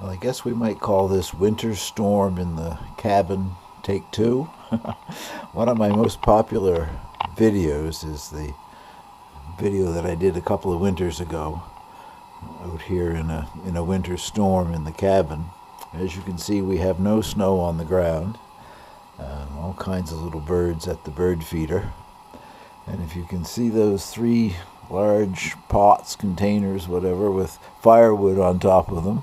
Well, I guess we might call this Winter Storm in the Cabin Take Two. One of my most popular videos is the video that I did a couple of winters ago out here in a winter storm in the cabin. As you can see, we have no snow on the ground. All kinds of little birds at the bird feeder. And if you can see those three large pots, containers, whatever, with firewood on top of them,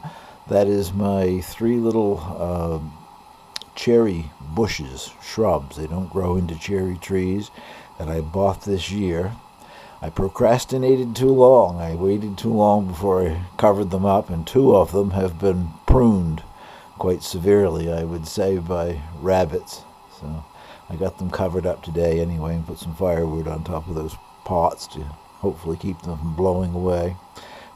that is my three little cherry bushes, shrubs. They don't grow into cherry trees that I bought this year. I procrastinated too long. I waited too long before I covered them up, and two of them have been pruned quite severely, I would say, by rabbits. So I got them covered up today anyway and put some firewood on top of those pots to hopefully keep them from blowing away,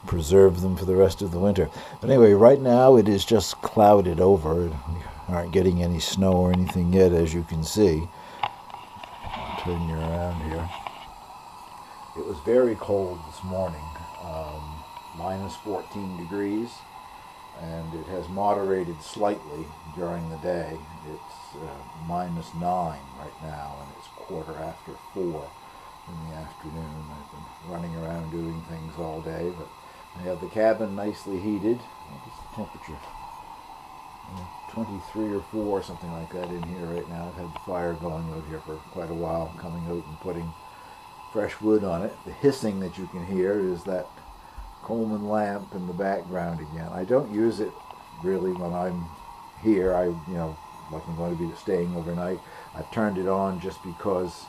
preserve them for the rest of the winter. But anyway, right now it is just clouded over. We aren't getting any snow or anything yet, as you can see. I'll turn you around here. It was very cold this morning, minus 14 degrees, and it has moderated slightly during the day. It's minus 9 right now, and it's 4:15 in the afternoon. I've been running around doing things all day, but I have the cabin nicely heated. What is the temperature? 23 or 4, something like that in here right now. I've had the fire going out here for quite a while, coming out and putting fresh wood on it. The hissing that you can hear is that Coleman lamp in the background again. I don't use it really when I'm here. Like I'm going to be staying overnight. I've turned it on just because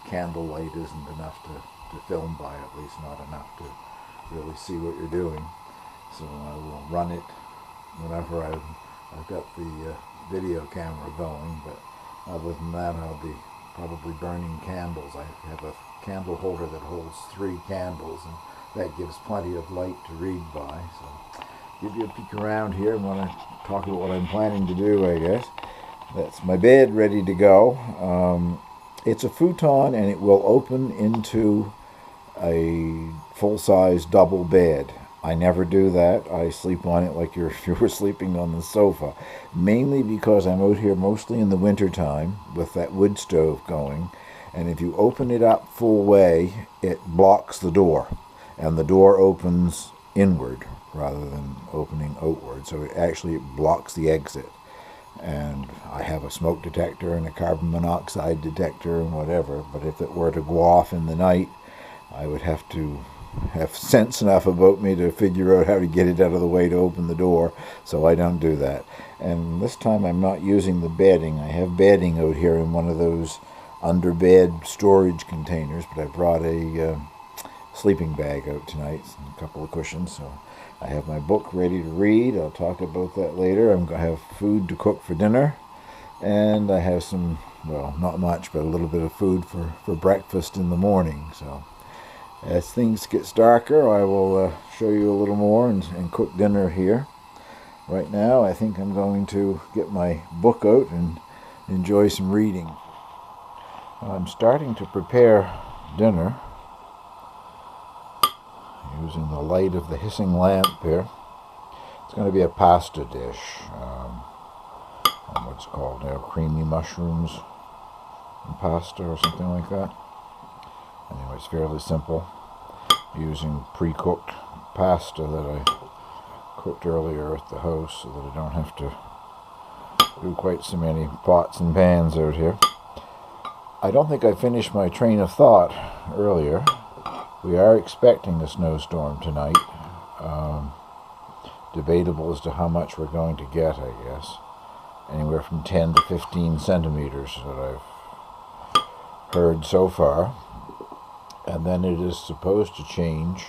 candlelight isn't enough to film by, at least not enough to really see what you're doing. So I will run it whenever I've got the video camera going, but other than that I'll be probably burning candles. I have a candle holder that holds 3 candles, and that gives plenty of light to read by. So give you a peek around here and want to talk about what I'm planning to do, I guess. That's my bed ready to go. It's a futon, and it will open into a full-size double bed. I never do that. I sleep on it like if you were sleeping on the sofa, mainly because I'm out here mostly in the wintertime with that wood stove going, and if you open it up full way, it blocks the door, and the door opens inward rather than opening outward, so it blocks the exit. And I have a smoke detector and a carbon monoxide detector and whatever, but if it were to go off in the night, I would have to have sense enough about me to figure out how to get it out of the way to open the door, so I don't do that. And this time I'm not using the bedding. I have bedding out here in one of those under-bed storage containers, but I brought a sleeping bag out tonight and a couple of cushions, so I have my book ready to read. I'll talk about that later. I'm going to have food to cook for dinner, and I have some, well, not much, but a little bit of food for breakfast in the morning. So as things get darker, I will show you a little more and cook dinner here. Right now, I think I'm going to get my book out and enjoy some reading. I'm starting to prepare dinner using the light of the hissing lamp here. It's going to be a pasta dish. What's called creamy mushrooms and pasta or something like that. Anyway, it's fairly simple, using pre-cooked pasta that I cooked earlier at the house so that I don't have to do quite so many pots and pans out here. I don't think I finished my train of thought earlier. We are expecting a snowstorm tonight. Debatable as to how much we're going to get, I guess. Anywhere from 10 to 15 centimeters that I've heard so far. And then it is supposed to change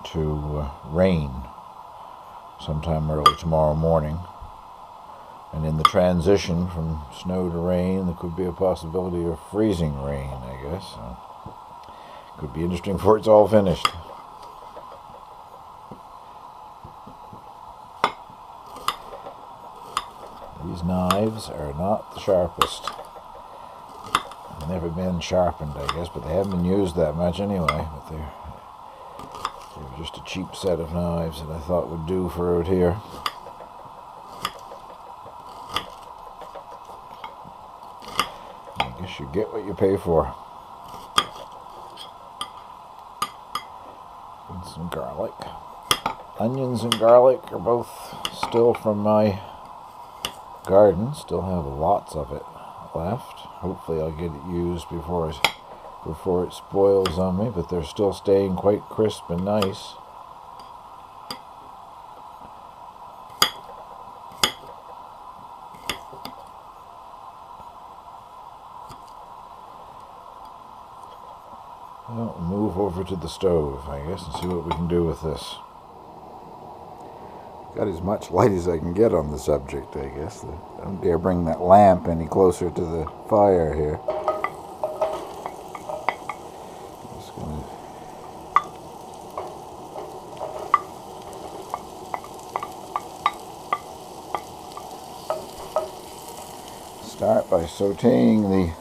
to rain sometime early tomorrow morning. And in the transition from snow to rain, there could be a possibility of freezing rain, I guess. So could be interesting before it's all finished. These knives are not the sharpest. They've never been sharpened, I guess, but they haven't been used that much anyway. But they're just a cheap set of knives that I thought would do for out here. I guess you get what you pay for. And some garlic. Onions and garlic are both still from my garden. Still have lots of it left. Hopefully I'll get it used before it spoils on me, but they're still staying quite crisp and nice. Well, we'll move over to the stove, I guess, and see what we can do with this. Got as much light as I can get on the subject, I guess. I don't dare bring that lamp any closer to the fire here. Just gonna start by sauteing the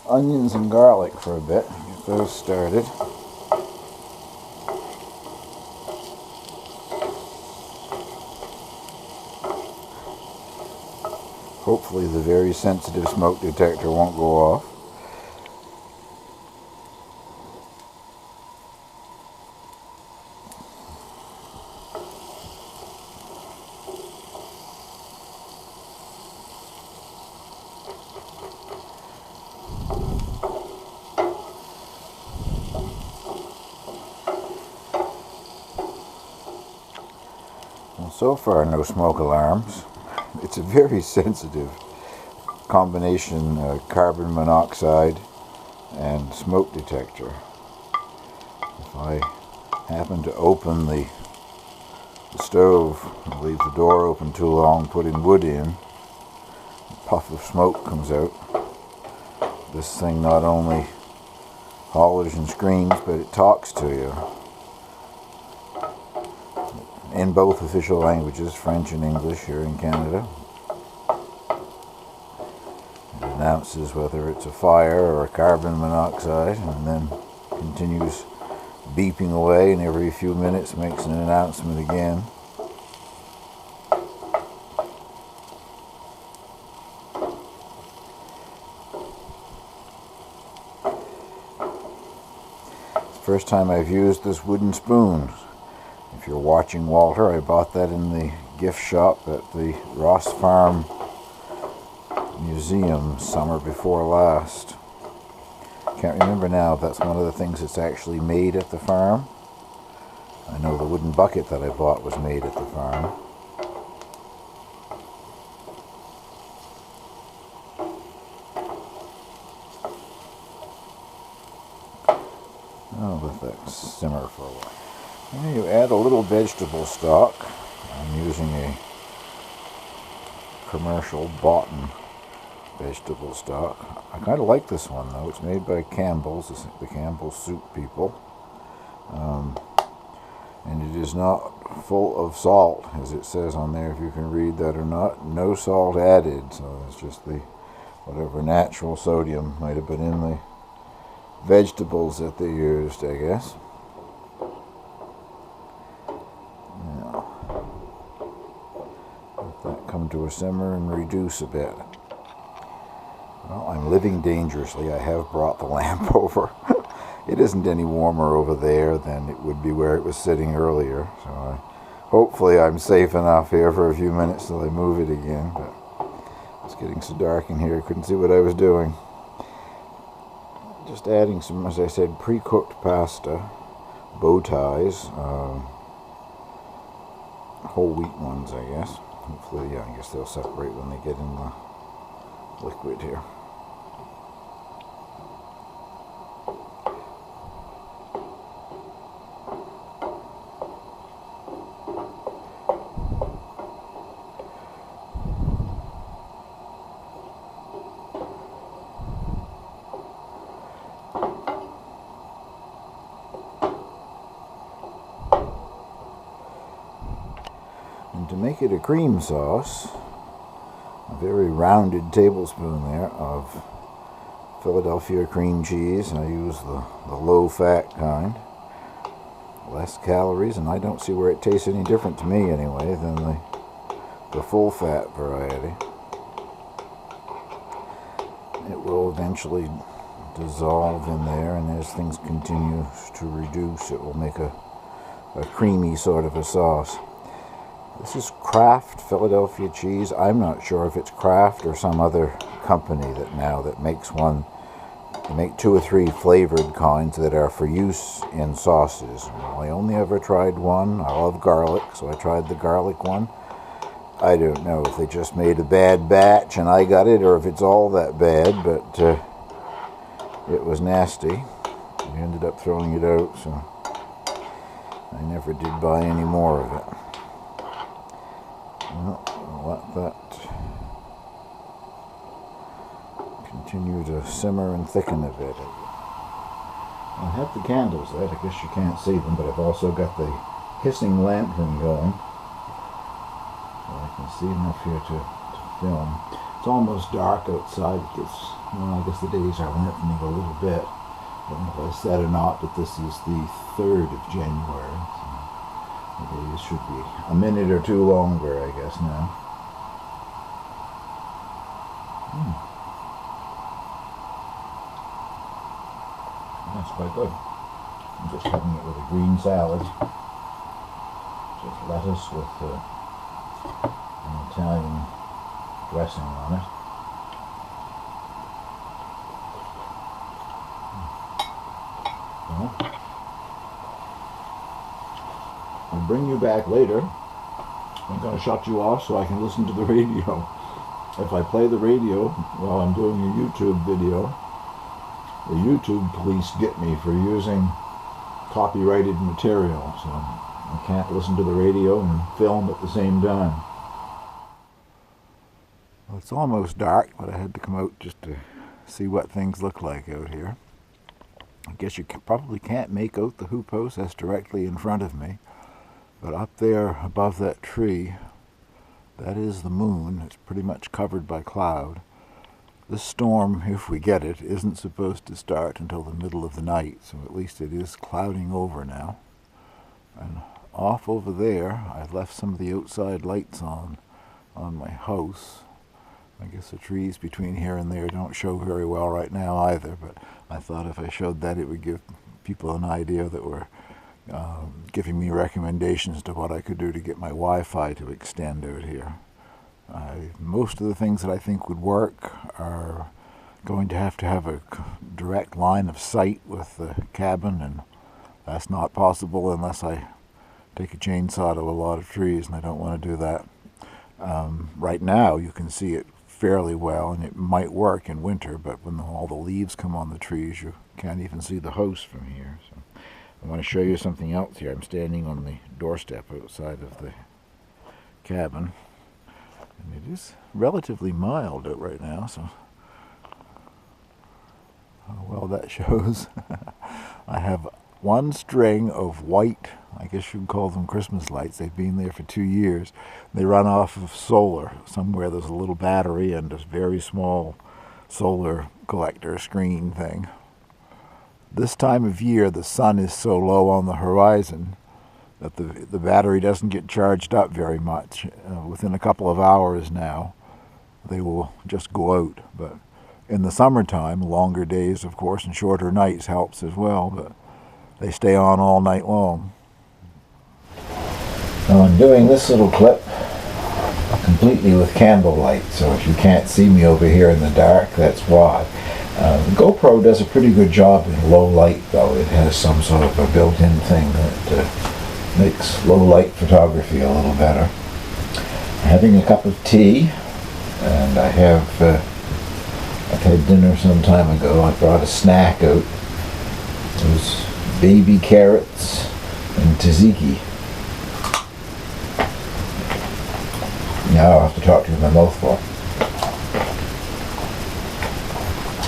onions and garlic for a bit. Get those started. Hopefully the very sensitive smoke detector won't go off. Well, so far no smoke alarms. It's a very sensitive combination, carbon monoxide and smoke detector. If I happen to open the stove and leave the door open too long, putting wood in, a puff of smoke comes out. This thing not only hollers and screams, but it talks to you. In both official languages, French and English, here in Canada. It announces whether it's a fire or a carbon monoxide, and then continues beeping away, and every few minutes makes an announcement again. It's the first time I've used this wooden spoon. If you're watching Walter, I bought that in the gift shop at the Ross Farm Museum summer before last. Can't remember now if that's one of the things that's actually made at the farm. I know the wooden bucket that I bought was made at the farm. I'll let that simmer for a while. And you add a little vegetable stock. I'm using a commercial Botten vegetable stock. I kind of like this one though. It's made by Campbell's, the Campbell's soup people. And it is not full of salt, as it says on there, if you can read that or not. No salt added, so it's just the whatever natural sodium might have been in the vegetables that they used, I guess. Let that come to a simmer and reduce a bit. Well, I'm living dangerously. I have brought the lamp over. It isn't any warmer over there than it would be where it was sitting earlier. So hopefully I'm safe enough here for a few minutes till I move it again. But it's getting so dark in here I couldn't see what I was doing. Just adding some, as I said, pre-cooked pasta, bow ties, whole wheat ones, I guess. Hopefully, yeah, I guess they'll separate when they get in the liquid here. And to make it a cream sauce, a very rounded tablespoon there of Philadelphia cream cheese. I use the low-fat kind, less calories, and I don't see where it tastes any different to me anyway than the full fat variety. It will eventually dissolve in there, and as things continue to reduce, it will make a creamy sort of a sauce. This is Kraft Philadelphia cheese. I'm not sure if it's Kraft or some other company that makes one. They make 2 or 3 flavored kinds that are for use in sauces. I only ever tried one. I love garlic, so I tried the garlic one. I don't know if they just made a bad batch and I got it, or if it's all that bad, but it was nasty. I ended up throwing it out, so I never did buy any more of it. Well, I'll let that continue to simmer and thicken a bit. I have the candles lit. I guess you can't see them, but I've also got the hissing lantern going, so I can see enough here to film. It's almost dark outside. I guess the days are lengthening a little bit. I don't know if I said or not, but this is the 3rd of January. So the days should be a minute or 2 longer, I guess, now. That's quite good. I'm just having it with a green salad. Just lettuce with an Italian dressing on it. Well, I'll bring you back later. I'm going to shut you off so I can listen to the radio. If I play the radio while I'm doing a YouTube video, the YouTube police get me for using copyrighted material, so I can't listen to the radio and film at the same time. Well, it's almost dark, but I had to come out just to see what things look like out here. I guess you probably can't make out the hoop house that's directly in front of me, but up there above that tree, that is the moon. It's pretty much covered by cloud. This storm, if we get it, isn't supposed to start until the middle of the night, so at least it is clouding over now. And off over there, I've left some of the outside lights on my house. I guess the trees between here and there don't show very well right now either, but I thought if I showed that, it would give people an idea that we're giving me recommendations to what I could do to get my Wi-Fi to extend out here. Most of the things that I think would work are going to have a direct line of sight with the cabin, and that's not possible unless I take a chainsaw to a lot of trees, and I don't want to do that. Right now you can see it fairly well, and it might work in winter, but when all the leaves come on the trees, you can't even see the house from here. So I want to show you something else here. I'm standing on the doorstep outside of the cabin, and it is relatively mild out right now, so how well that shows. I have one string of white, I guess you'd call them Christmas lights. They've been there for 2 years. They run off of solar. Somewhere there's a little battery and a very small solar collector screen thing. This time of year, the sun is so low on the horizon that the battery doesn't get charged up very much. Within a couple of hours now, they will just go out. But in the summertime, longer days, of course, and shorter nights helps as well, but they stay on all night long. Now I'm doing this little clip completely with candlelight, so if you can't see me over here in the dark, that's why. The GoPro does a pretty good job in low light, though. It has some sort of a built-in thing that makes low light photography a little better. I'm having a cup of tea, and I've had dinner some time ago. I brought a snack out. It was baby carrots and tzatziki. Now I'll have to talk to you with my mouth full.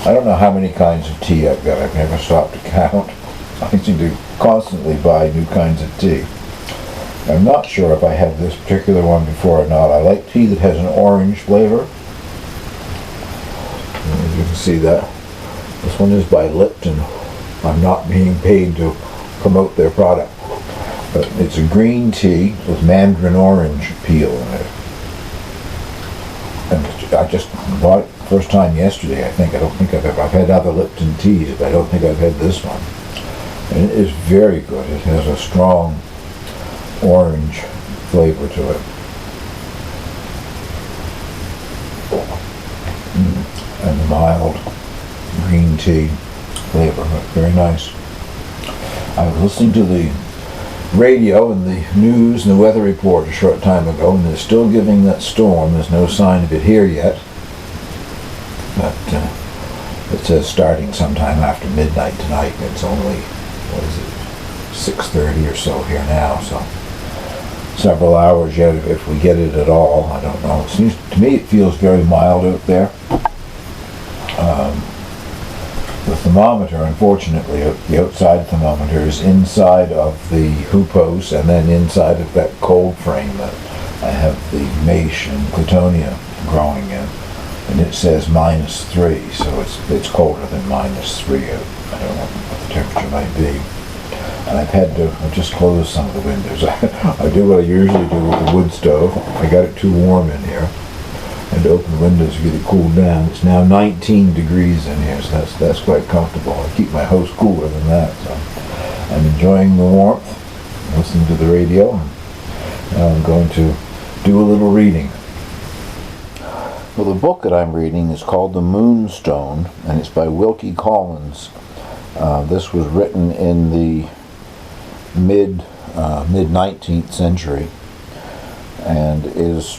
I don't know how many kinds of tea I've got. I've never stopped to count. I seem to constantly buy new kinds of tea. I'm not sure if I had this particular one before or not. I like tea that has an orange flavor. As you can see that. This one is by Lipton. I'm not being paid to promote their product. But it's a green tea with mandarin orange peel in it. And I just bought it first time yesterday, I think. I don't think I've had other Lipton teas, but I don't think I've had this one. And it is very good. It has a strong orange flavor to it. And a mild green tea flavor. Very nice. I was listening to the radio and the news and the weather report a short time ago, and they're still giving that storm. There's no sign of it here yet, but it says starting sometime after midnight tonight. It's only, what is it, 6:30 or so here now, so several hours yet if we get it at all. I don't know. It seems to me it feels very mild out there. The thermometer, unfortunately, the outside thermometer is inside of the hoopos and then inside of that cold frame that I have the mace and clatonia growing in, and it says -3, so it's colder than -3. I don't know what the temperature might be. And I've just closed some of the windows. I do what I usually do with the wood stove. I got it too warm in here. I had to open the windows to get it cooled down. It's now 19 degrees in here, so that's quite comfortable. I keep my house cooler than that, so I'm enjoying the warmth, listening to the radio, and now I'm going to do a little reading. Well, the book that I'm reading is called The Moonstone, and it's by Wilkie Collins. This was written in the mid-19th century, and it's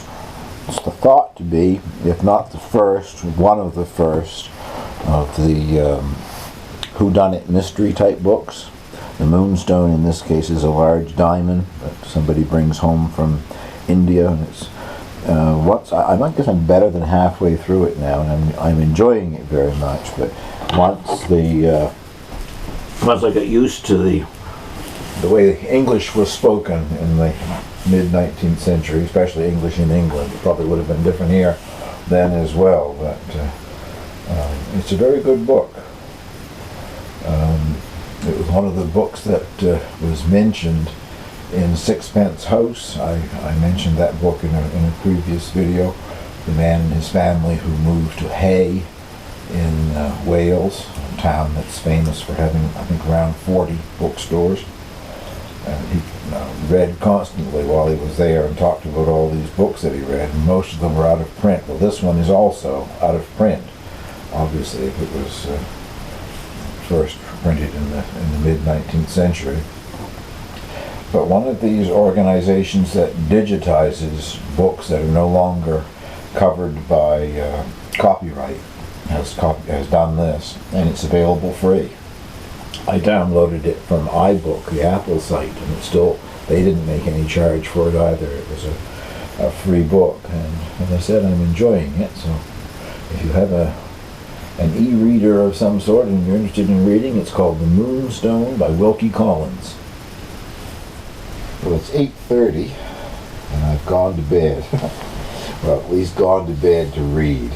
thought to be, if not the first, one of the first of the whodunit mystery type books. The Moonstone in this case is a large diamond that somebody brings home from India, and it's I might guess I'm better than halfway through it now, and I'm enjoying it very much. But once I got used to the way English was spoken in the mid-19th century, especially English in England, it probably would have been different here then as well. But it's a very good book. It was one of the books that was mentioned in Sixpence House. I mentioned that book in a previous video. The man and his family who moved to Hay in Wales, a town that's famous for having, I think, around 40 bookstores. And he read constantly while he was there and talked about all these books that he read, and most of them were out of print. Well, this one is also out of print, obviously, if it was first printed in the mid-19th century. But one of these organizations that digitizes books that are no longer covered by copyright has done this, and it's available free. I downloaded it from iBook, the Apple site, and they didn't make any charge for it either. It was a free book, and as I said, I'm enjoying it. So if you have an e-reader of some sort and you're interested in reading, it's called The Moonstone by Wilkie Collins. Well, it's 8:30, and I've gone to bed. Well, at least gone to bed to read.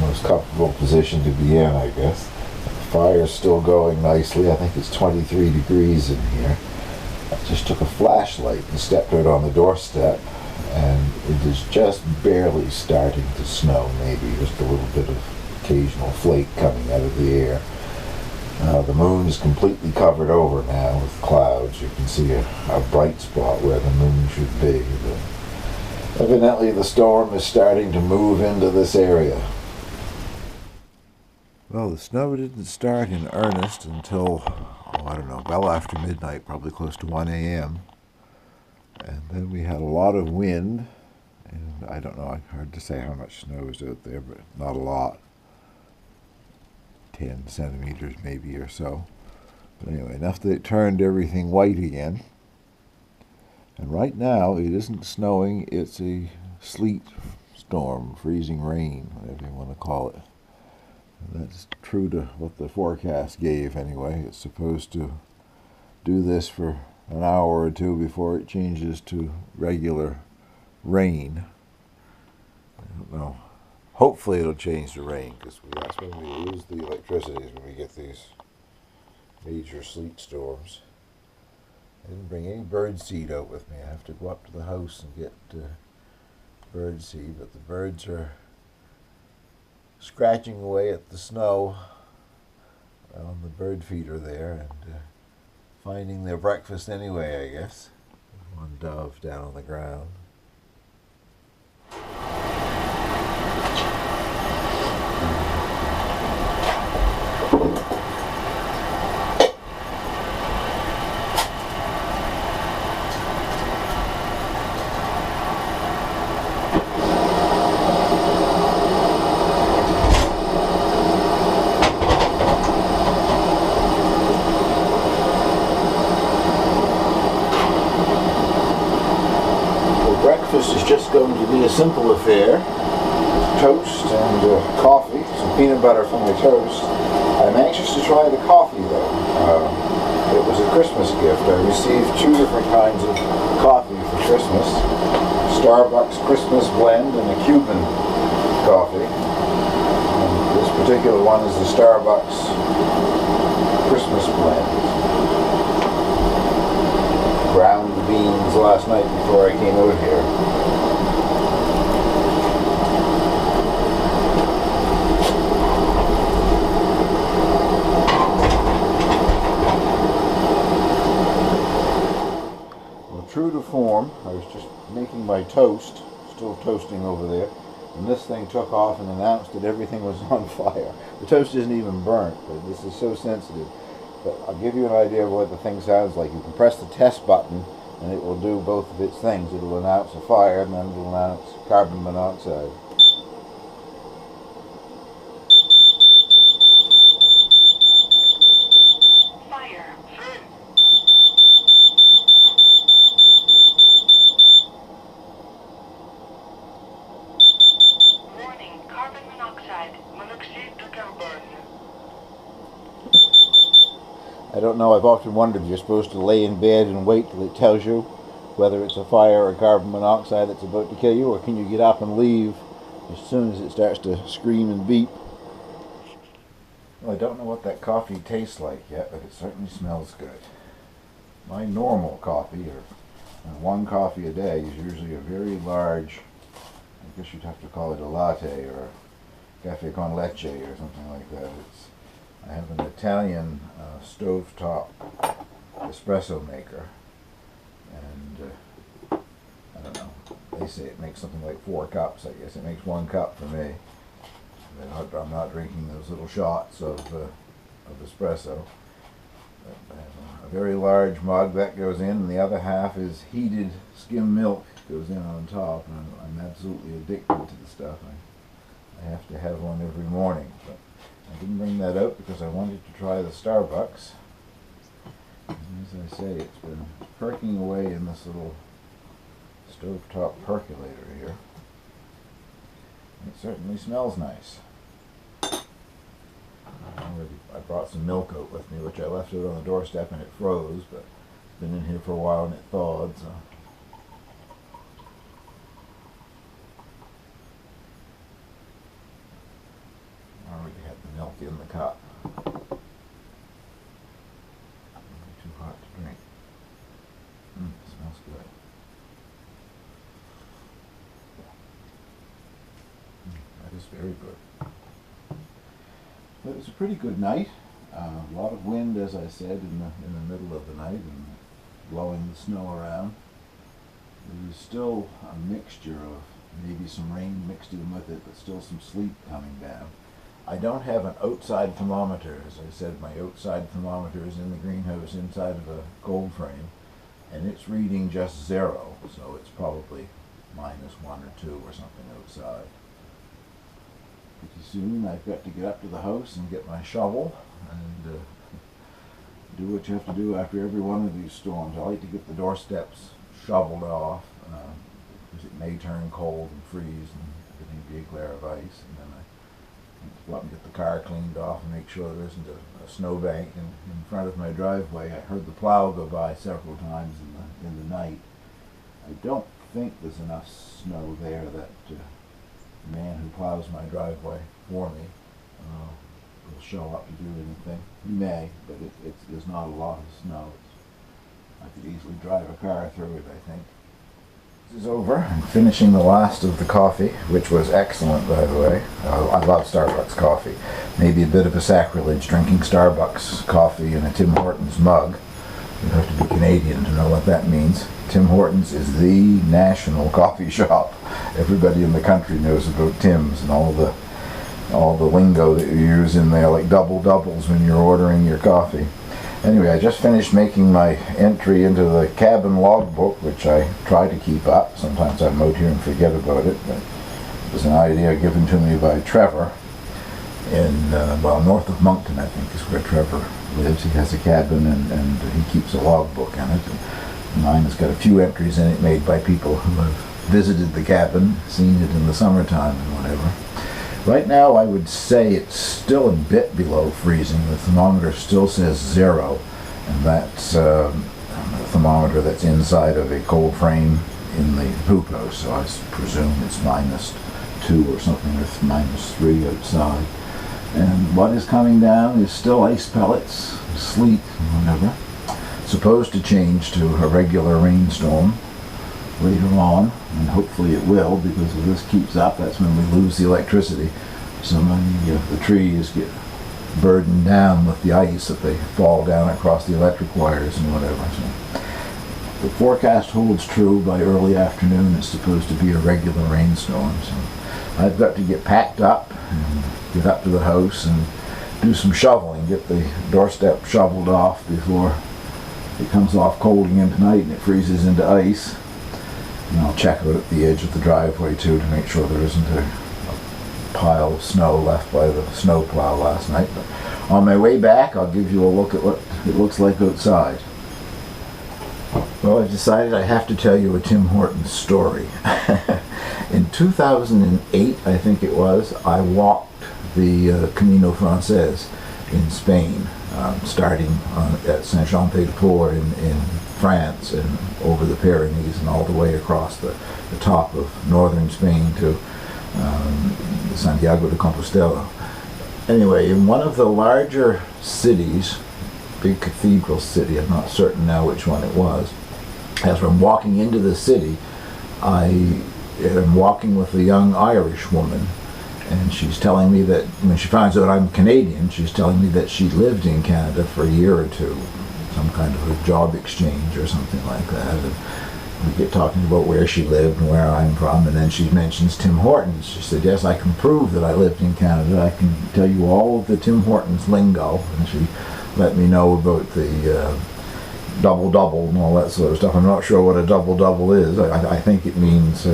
Most comfortable position to be in, I guess. The fire's still going nicely. I think it's 23 degrees in here. I just took a flashlight and stepped out on the doorstep, and it is just barely starting to snow, maybe just a little bit of occasional flake coming out of the air. The moon is completely covered over now with clouds. You can see a bright spot where the moon should be. But evidently the storm is starting to move into this area. Well, the snow didn't start in earnest until, I don't know, well after midnight, probably close to 1 a.m. And then we had a lot of wind, and I don't know, hard to say how much snow is out there, but not a lot. 10 centimeters maybe or so. But anyway, enough that it turned everything white again. And right now it isn't snowing, it's a sleet storm, freezing rain, whatever you want to call it. And that's true to what the forecast gave anyway. It's supposed to do this for an hour or two before it changes to regular rain. I don't know. Hopefully it'll change to rain, because that's when we lose the electricity, is when we get these major sleet storms. I didn't bring any bird seed out with me. I have to go up to the house and get bird seed, but the birds are scratching away at the snow on the bird feeder there and finding their breakfast anyway, I guess. One dove down on the ground. Breakfast is just going to be a simple affair. Toast and coffee, some peanut butter for my toast. I'm anxious to try the coffee though. It was a Christmas gift. I received 2 different kinds of coffee for Christmas. Starbucks Christmas blend and a Cuban coffee. And this particular one is the Starbucks Christmas blend. Ground the beans last night before I came out here. Well, true to form, I was just making my toast, still toasting over there, and this thing took off and announced that everything was on fire. The toast isn't even burnt, but this is so sensitive. But I'll give you an idea of what the thing sounds like. You can press the test button and it will do both of its things. It will announce a fire and then it will announce carbon monoxide. Fire. Warning, carbon monoxide. Monoxide de carbone. I don't know, I've often wondered if you're supposed to lay in bed and wait till it tells you whether it's a fire or carbon monoxide that's about to kill you, or can you get up and leave as soon as it starts to scream and beep? Well, I don't know what that coffee tastes like yet, but it certainly smells good. My normal coffee, or one coffee a day, is usually a very large, I guess you'd have to call it a latte or a cafe con leche or something like that. I have an Italian stovetop espresso maker, and I don't know, they say it makes something like 4 cups. I guess it makes 1 cup for me. I'm not drinking those little shots of espresso. But I have a very large mug that goes in, and the other half is heated skim milk goes in on top, and I'm absolutely addicted to the stuff. I have to have one every morning. But I didn't bring that out because I wanted to try the Starbucks. And as I say, it's been perking away in this little stovetop percolator here. And it certainly smells nice. I brought some milk out with me, which I left out on the doorstep and it froze, but it's been in here for a while and it thawed, so. I already had the milk in the cup. Too hot to drink. Smells good. That is very good. But it was a pretty good night. A lot of wind, as I said, in the middle of the night and blowing the snow around. There was still a mixture of maybe some rain mixed in with it, but still some sleet coming down. I don't have an outside thermometer. As I said, my outside thermometer is in the greenhouse inside of a cold frame, and it's reading just 0, so it's probably -1 or 2 or something outside. Pretty soon I've got to get up to the house and get my shovel and do what you have to do after every one of these storms. I like to get the doorsteps shoveled off because it may turn cold and freeze and everything be a glare of ice, and then I go up and get the car cleaned off and make sure there isn't a snowbank in front of my driveway. I heard the plow go by several times in the night. I don't think there's enough snow there that the man who plows my driveway for me will show up to do anything. He may, but there's not a lot of snow. I could easily drive a car through it, I think. This is over. I'm finishing the last of the coffee, which was excellent, by the way. I love Starbucks coffee. Maybe a bit of a sacrilege drinking Starbucks coffee in a Tim Hortons mug. You have to be Canadian to know what that means. Tim Hortons is the national coffee shop. Everybody in the country knows about Tim's and all the lingo that you use in there, like double doubles when you're ordering your coffee. Anyway, I just finished making my entry into the cabin logbook, which I try to keep up. Sometimes I'm out here and forget about it, but it was an idea given to me by Trevor in, north of Moncton, I think, is where Trevor lives. He has a cabin and he keeps a logbook in it. And mine has got a few entries in it made by people who have visited the cabin, seen it in the summertime and whatever. Right now I would say it's still a bit below freezing. The thermometer still says 0, and that's a thermometer that's inside of a cold frame in the poop house, so I presume it's -2 or something, or -3 outside. And what is coming down is still ice pellets, sleet, and whatever. Supposed to change to a regular rainstorm later on, and hopefully it will, because if this keeps up, that's when we lose the electricity. So many of the trees get burdened down with the ice if they fall down across the electric wires and whatever. So the forecast holds true. By early afternoon it's supposed to be a regular rainstorm. So I've got to get packed up and get up to the house and do some shoveling, get the doorstep shoveled off before it comes off cold again tonight and it freezes into ice. And I'll check out at the edge of the driveway too to make sure there isn't a pile of snow left by the snow plow last night. But on my way back I'll give you a look at what it looks like outside. Well, I've decided I have to tell you a Tim Hortons story. In 2008, I think it was, I walked the Camino Frances in Spain, starting at Saint-Jean-Pied-de-Port in France and over the Pyrenees and all the way across the top of northern Spain to Santiago de Compostela. Anyway, in one of the larger cities, big cathedral city, I'm not certain now which one it was, as I'm walking into the city, I am walking with a young Irish woman, and she's telling me that when she finds out I'm Canadian, she's telling me that she lived in Canada for a year or two, some kind of a job exchange or something like that. And we get talking about where she lived and where I'm from, and then she mentions Tim Hortons. She said, yes, I can prove that I lived in Canada. I can tell you all of the Tim Hortons lingo. And she let me know about the double-double and all that sort of stuff. I'm not sure what a double-double is. I think it means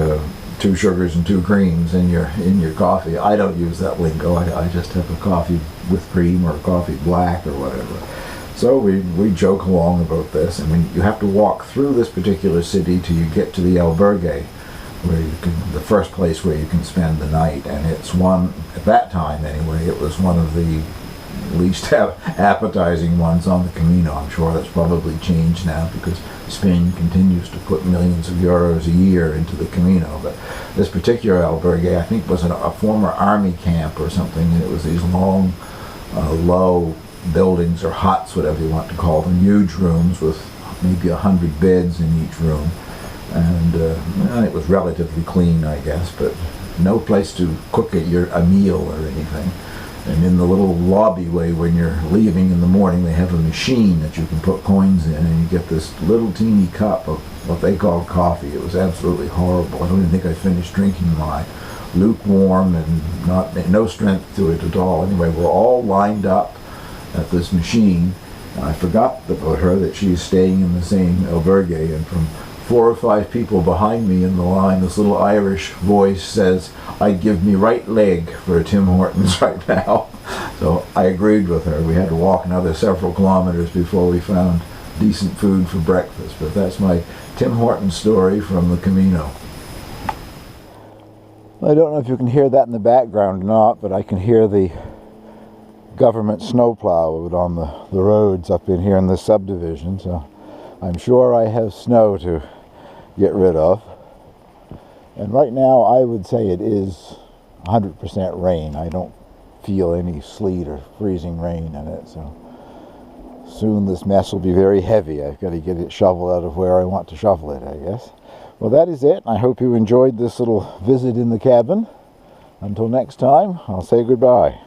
2 sugars and 2 creams in your coffee. I don't use that lingo. I just have a coffee with cream or a coffee black or whatever. So we joke along about this. I mean, you have to walk through this particular city till you get to the albergue, where you can, the first place where you can spend the night. And it's one, at that time anyway, it was one of the least appetizing ones on the Camino. I'm sure that's probably changed now because Spain continues to put millions of euros a year into the Camino. But this particular albergue, I think, was a former army camp or something, and it was these long, low buildings or huts, whatever you want to call them, huge rooms with maybe 100 beds in each room. And it was relatively clean, I guess, but no place to cook a meal or anything. And in the little lobby-way, when you're leaving in the morning, they have a machine that you can put coins in, and you get this little teeny cup of what they call coffee. It was absolutely horrible. I don't even think I finished drinking mine. Lukewarm and no strength to it at all. Anyway, we're all lined up at this machine. And I forgot about her, that she's staying in the same albergue, and from 4 or 5 people behind me in the line, this little Irish voice says, I'd give me right leg for a Tim Hortons right now. So I agreed with her. We had to walk another several kilometers before we found decent food for breakfast. But that's my Tim Hortons story from the Camino. I don't know if you can hear that in the background or not, but I can hear the government snowplow out on the roads up in here in this subdivision. So I'm sure I have snow to get rid of. And right now I would say it is 100% rain. I don't feel any sleet or freezing rain in it. So soon this mess will be very heavy. I've got to get it shoveled out of where I want to shovel it, I guess. Well, that is it. I hope you enjoyed this little visit in the cabin. Until next time, I'll say goodbye.